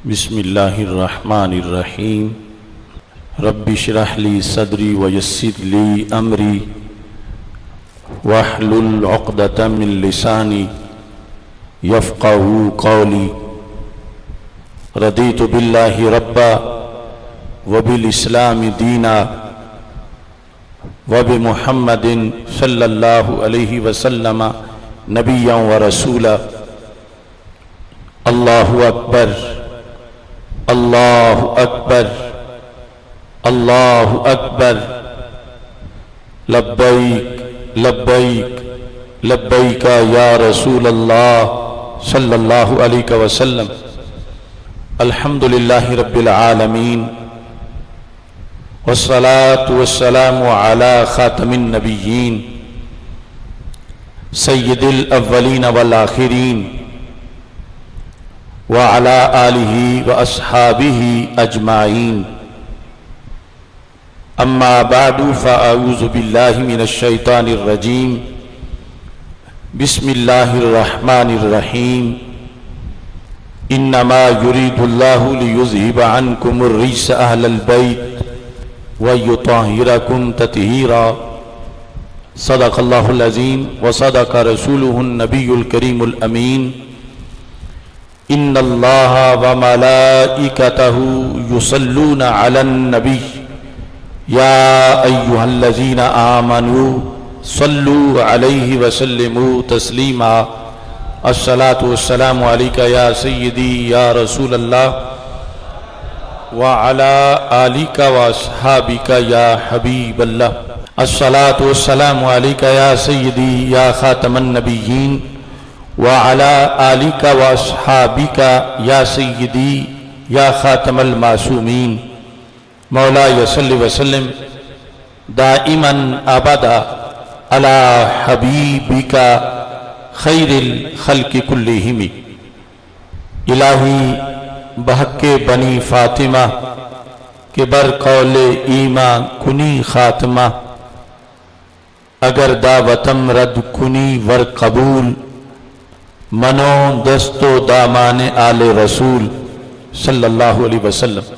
بسم اللہ الرحمن الرحیم رب اشرح لی صدری ویسر لی امری واحلل عقدۃ من لسانی یفقہوا قولی رضیت باللہ ربا وبالاسلام دینا وبمحمد صلی اللہ علیہ وسلم نبیا ورسولا اللہ اکبر اللہ اکبر اللہ اکبر لبیک لبیک لبیک یا رسول اللہ صلی اللہ علیہ وسلم الحمدللہ رب العالمین والصلاة والسلام علی خاتم النبیین سید الاولین والآخرین وعلى آلہ وأصحابہ اجمعین اما بعد فاعوذ باللہ من الشیطان الرجیم بسم اللہ الرحمن الرحیم انما یرید اللہ لیذہب عنکم الرجس اہل البیت ویطہرکم تطہیرا صدق اللہ العظیم وصدق رسولہ النبی الکریم الامین ان اللہ وملائکتہ یصلون علی النبی یا ایہا الذین آمنوا صلوا علیہ وسلموا تسلیما الصلاة والسلام علیکہ یا سیدی یا رسول اللہ وعلی آلکہ واصحابکہ یا حبیب اللہ الصلاة والسلام علیکہ یا سیدی یا خاتم النبیین وعلى آلك وأصحابك يا سيدي يا خاتم المعصومين مولاي صل وسلم دائما أبدا على حبيبك خير الخلق كلهم الہی بحق بنی فاطمہ کہ بر قول ایمان کنی خاتمہ اگر دعوتم رد کنی ور قبول منو دست و دامان آل رسول صلی اللہ علیہ وسلم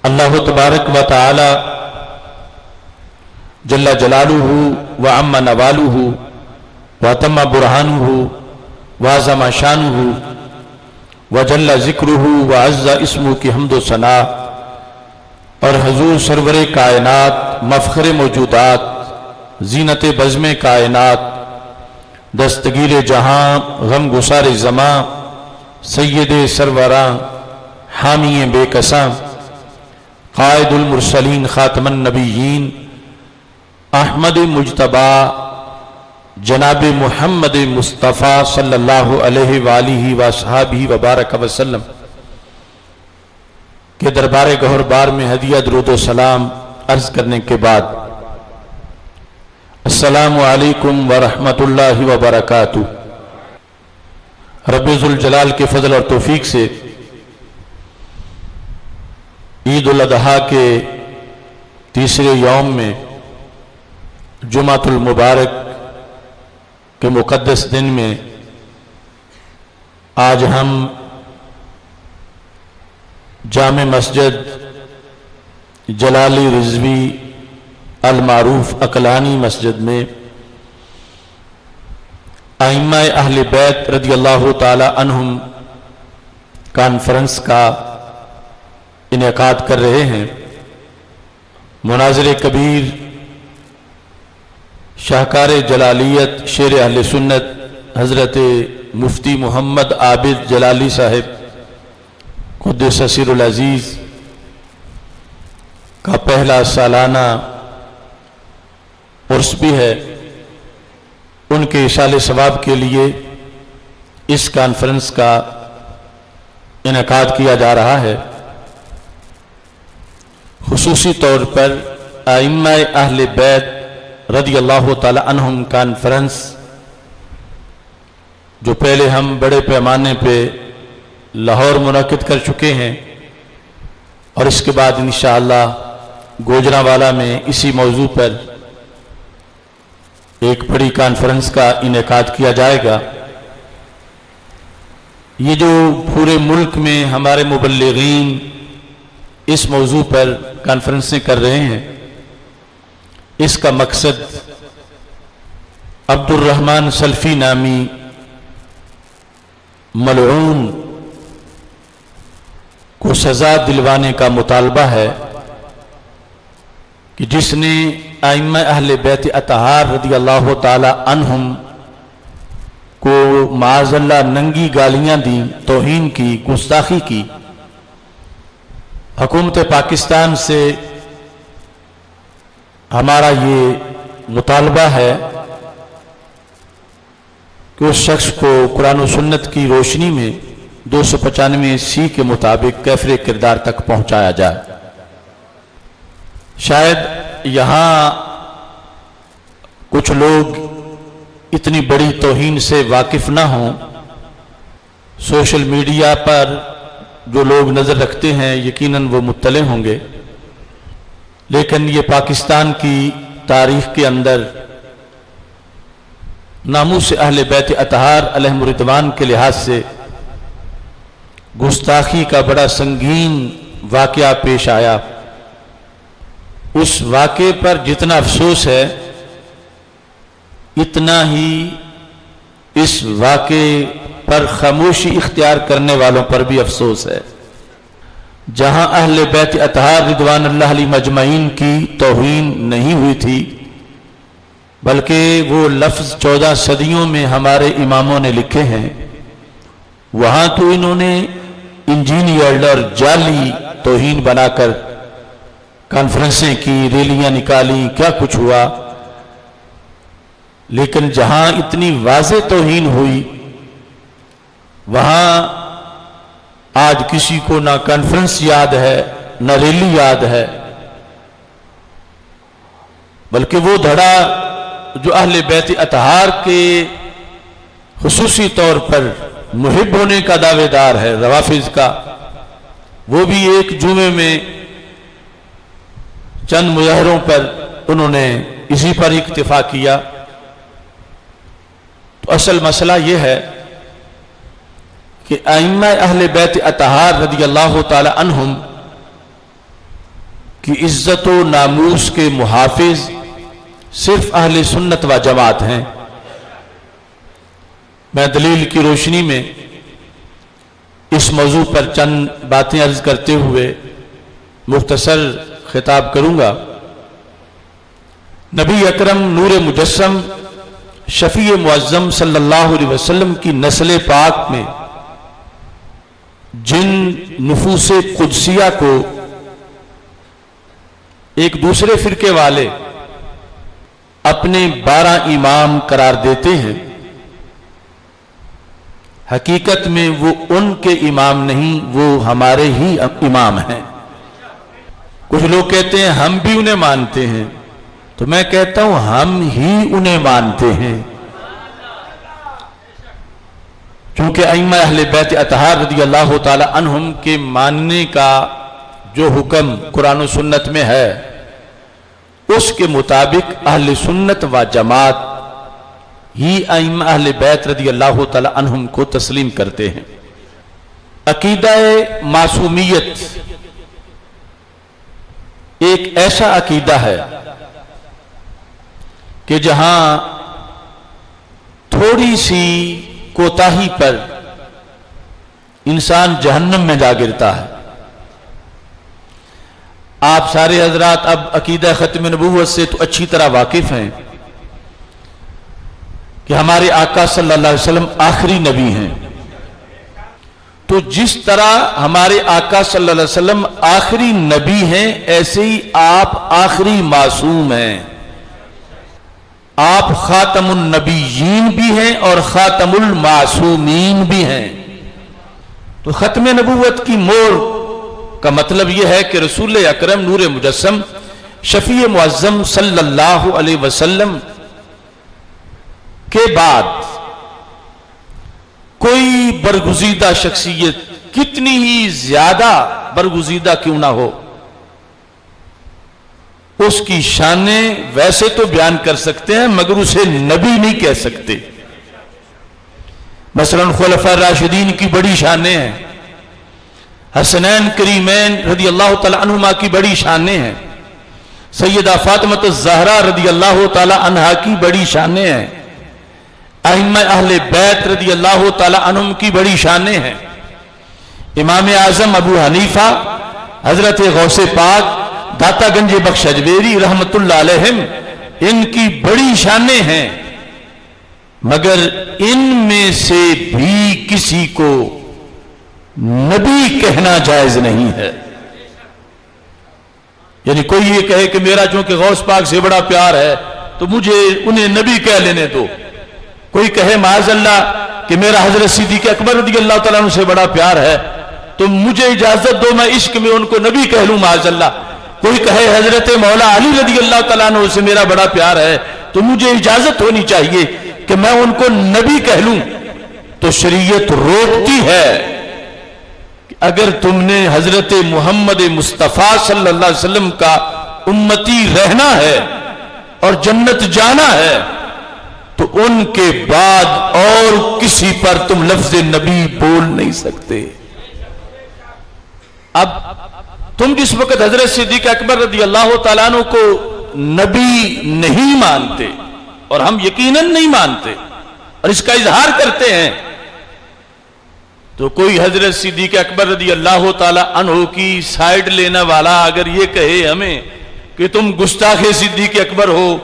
اللہ تبارک و تعالی جل جلالہ وعم نوالہ وتم برہانہ وعظم شانہ وجل ذکرہ وعز اسمہ کی حمد و ثنا اور حضور سرور کائنات مفخر موجودات زینت بزم کائنات دستگیر جہاں غم گسار زماں سید سروراں حامی بے کساں قائد المرسلین خاتم النبیین احمد مجتبی جناب محمد مصطفیٰ صلی اللہ علیہ وآلہ وصحابہ وبارک وسلم کے دربار گہر بار میں ہدیہ درود و سلام عرض کرنے کے بعد السلام علیکم ورحمۃ اللہ وبرکاتہ رب ذوالجلال کے فضل اور توفیق سے عید الاضحیٰ کے تیسرے یوم میں جمعۃ المبارک کے مقدس دن میں آج ہم جامع مسجد جلالی رضوی المعروف عقلانی مسجد میں ائمہ اہل بیت رضی اللہ تعالی عنہم کانفرنس کا انعقاد کر رہے ہیں مناظر کبیر شاہکار جلالیت شیر اہل سنت حضرت مفتی محمد عابد جلالی صاحب قدس سر العزیز کا پہلا سالانہ عرس بھی ہے ان کے اصال ثواب کے لیے اس کانفرنس کا انعقاد کیا جا رہا ہے خصوصی طور پر ائمہ اہل بیت رضی اللہ تعالی عنہم کانفرنس جو پہلے ہم بڑے پیمانے پہ لاہور منعقد کر چکے ہیں اور اس کے بعد انشاءاللہ گوجرانوالا میں اسی موضوع پر ایک بڑی کانفرنس کا انعقاد کیا جائے گا یہ جو پورے ملک میں ہمارے مبلغین اس موضوع پر کانفرنسیں کر رہے ہیں، اس کا مقصد عبد الرحمن سلفی نامی ملعون کو سزا دلوانے کا مطالبہ ہے کہ جس نے ائمہ اہل بیت اطہار رضی اللہ تعالی عنہم کو معاذ اللہ ننگی گالیاں دیں، توہین کی، گستاخی کی۔ حکومت پاکستان سے ہمارا یہ مطالبہ ہے کہ اس شخص کو قرآن و سنت کی روشنی میں 295 کے مطابق کیفر کردار تک پہنچایا جائے۔ شاید یہاں کچھ لوگ اتنی بڑی توہین سے واقف نہ ہوں، سوشل میڈیا پر جو لوگ نظر رکھتے ہیں یقیناً وہ مطلع ہوں گے، لیکن یہ پاکستان کی تاریخ کے اندر ناموس اہل بیت اطہار علیہم الرضوان کے لحاظ سے گستاخی کا بڑا سنگین واقعہ پیش آیا۔ اس واقعے پر جتنا افسوس ہے اتنا ہی اس واقعے پر خاموشی اختیار کرنے والوں پر بھی افسوس ہے۔ جہاں اہل بیت اطہار رضوان اللہ علیہم اجمعین کی توہین نہیں ہوئی تھی، بلکہ وہ لفظ 14 صدیوں میں ہمارے اماموں نے لکھے ہیں، وہاں تو انہوں نے انجینئرڈ اور جعلی توہین بنا کر کانفرنسیں کی، ریلیاں نکالی، کیا کچھ ہوا۔ لیکن جہاں اتنی واضح توہین ہوئی وہاں آج کسی کو نہ کانفرنس یاد ہے نہ ریلی یاد ہے، بلکہ وہ دھڑا جو اہل بیت اطہار کے خصوصی طور پر محب ہونے کا دعوے دار ہے روافض کا، وہ بھی ایک جمعے میں چند مظاہروں پر انہوں نے اسی پر اکتفا کیا۔ تو اصل مسئلہ یہ ہے کہ ائمہ اہل بیت اطہار رضی اللہ تعالی عنہم کی عزت و ناموس کے محافظ صرف اہل سنت و جماعت ہیں۔ میں دلیل کی روشنی میں اس موضوع پر چند باتیں عرض کرتے ہوئے مختصر خطاب کروں گا۔ نبی اکرم نور مجسم شفیع معظم صلی اللہ علیہ وسلم کی نسل پاک میں جن نفوس قدسیہ کو ایک دوسرے فرقے والے اپنے 12 امام قرار دیتے ہیں، حقیقت میں وہ ان کے امام نہیں، وہ ہمارے ہی امام ہیں۔ کچھ لوگ کہتے ہیں ہم بھی انہیں مانتے ہیں، تو میں کہتا ہوں ہم ہی انہیں مانتے ہیں، چونکہ ائمہ اہل بیت اطہار رضی اللہ تعالی عنہم کے ماننے کا جو حکم قرآن و سنت میں ہے اس کے مطابق اہل سنت و جماعت ہی ائمہ اہل بیت رضی اللہ تعالی عنہم کو تسلیم کرتے ہیں۔ عقیدہ معصومیت ایک ایسا عقیدہ ہے کہ جہاں تھوڑی سی کوتاہی پر انسان جہنم میں جا گرتا ہے۔ آپ سارے حضرات اب عقیدہ ختم نبوت سے تو اچھی طرح واقف ہیں کہ ہمارے آقا صلی اللہ علیہ وسلم آخری نبی ہیں، تو جس طرح ہمارے آقا صلی اللہ علیہ وسلم آخری نبی ہیں ایسے ہی آپ آخری معصوم ہیں۔ آپ خاتم النبیین بھی ہیں اور خاتم المعصومین بھی ہیں۔ تو ختم نبوت کی مور کا مطلب یہ ہے کہ رسول اکرم نور مجسم شفیع معظم صلی اللہ علیہ وسلم کے بعد کوئی برگزیدہ شخصیت کتنی ہی زیادہ برگزیدہ کیوں نہ ہو، اس کی شانیں ویسے تو بیان کر سکتے ہیں مگر اسے نبی نہیں کہہ سکتے۔ مثلاً خلفاء راشدین کی بڑی شانیں ہیں، حسنین کریمین رضی اللہ تعالی عنہما کی بڑی شانیں ہیں، سیدہ فاطمہ الزہرا رضی اللہ تعالی عنہا کی بڑی شانیں ہیں، ائمہ اہل بیت رضی اللہ تعالی عنہم کی بڑی شانیں ہیں، امام اعظم ابو حنیفہ، حضرت غوث پاک داتا گنج بخش اجمیری رحمت اللہ علیہم، ان کی بڑی شانیں ہیں، مگر ان میں سے بھی کسی کو نبی کہنا جائز نہیں ہے۔ یعنی کوئی یہ کہے کہ میرا چونکہ غوث پاک سے بڑا پیار ہے تو مجھے انہیں نبی کہہ لینے دو، کوئی کہے معاذ اللہ کہ میرا حضرت صدیق اکبر رضی اللہ تعالیٰ عنہ سے بڑا پیار ہے تو مجھے اجازت دو میں عشق میں ان کو نبی کہہ لوں معاذ اللہ، کوئی کہے حضرت مولا علی رضی اللہ تعالیٰ عنہ سے میرا بڑا پیار ہے تو مجھے اجازت ہونی چاہیے کہ میں ان کو نبی کہہ لوں، تو شریعت روکتی ہے کہ اگر تم نے حضرت محمد مصطفیٰ صلی اللہ علیہ وسلم کا امتی رہنا ہے اور جنت جانا ہے تو ان کے بعد اور کسی پر تم لفظ نبی بول نہیں سکتے۔ اب تم جس وقت حضرت صدیق اکبر رضی اللہ تعالیٰ عنہ کو نبی نہیں مانتے، اور ہم یقیناً نہیں مانتے اور اس کا اظہار کرتے ہیں، تو کوئی حضرت صدیق اکبر رضی اللہ تعالیٰ عنہ کی سائیڈ لینے والا اگر یہ کہے ہمیں کہ تم گستاخ صدیق اکبر ہو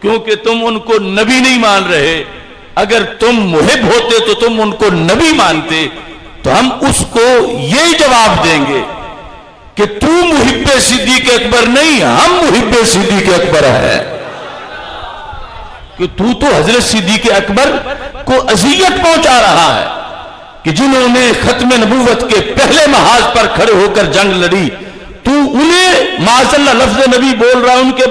کیونکہ تم ان کو نبی نہیں مان رہے، اگر تم محب ہوتے تو تم ان کو نبی مانتے، تو ہم اس کو یہ جواب دیں گے کہ تو محب صدیق اکبر نہیں، ہم محب صدیق اکبر ہے، کہ تو حضرت صدیق اکبر کو اذیت پہنچا رہا ہے کہ جنہوں نے ختم نبوت کے پہلے محاذ پر کھڑے ہو کر جنگ لڑی، تو انہیں معاذ اللہ لفظ نبی بول رہا ہے، ان کے